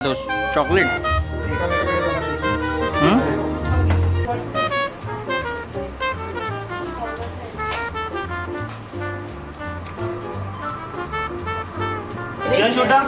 chocolate छोटा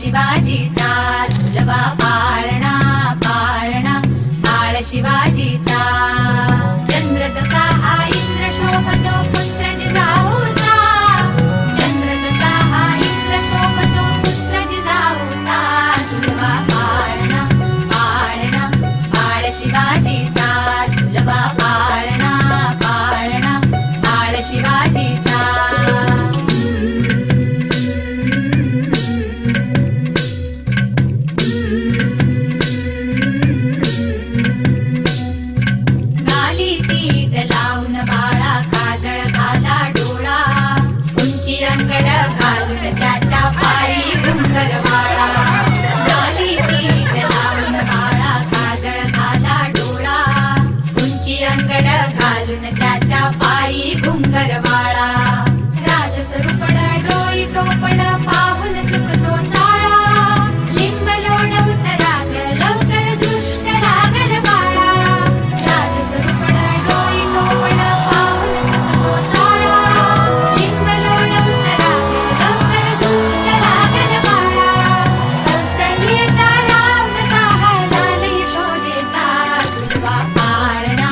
शिवाजीचा झुलवा पाळणा पाळणा बाळ शिवाजीचा चंद्र जसा हा इंद्र शोभतो पुत्र जिजाऊचा चंद्र जसा हा इंद्र शोभतो पुत्र जिजाऊचा झुलवा पाळणा पाळणा बाळ शिवाजीचा झुलवा पाळणा पाळणा बाळ शिवाजीचा त्याच्या पायी घुंगरवाळा गाली पीठ लावून बाळा काजळ घाला डोळा उंची अंगड घालून त्याच्या पायी घुंगरवाळा राजसरूपण डोई टोपण पाहून चुकतो चाळा लिंब लोण उतराग लवकर दृष्ट लागल बाळा राजसरूपण डोई टोपण पाहून चुकतो चाळा लिंब लोण उतराग लवकर दृष्ट लागल बाळा कौसल्येचा राम जसा हा लाल यशोदेचा झुलवा पाळणा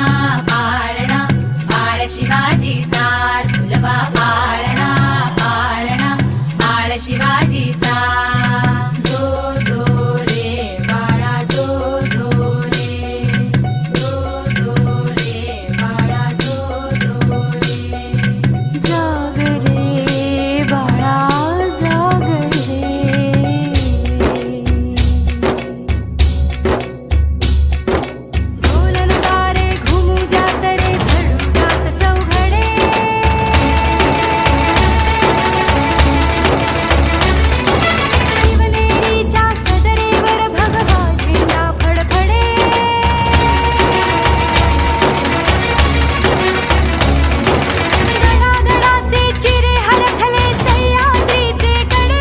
पाळणा बाळ शिवाजीचा झुलवा पाळणा पाळणा बाळ शिवाजीचा जो जो रे बाळा जो जो रे जो जो रे बाळा जो जो रे जाग रे बाळा जाग रे ढोलन तारे घुमू द्यात रे झडू द्यात चौघडे शिवनेरीच्या सदरेवर भगवा झेंडा फडफडे धडाधडाचे चिरे हलखले सह्याद्रीचे कडे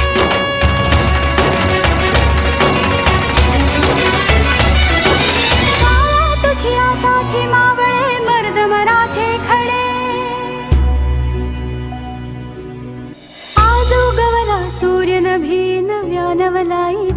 तुझी आसाखी मावळे मर्द मराठे खडे आज उगवला सूर्य नभी नव्या नवलाई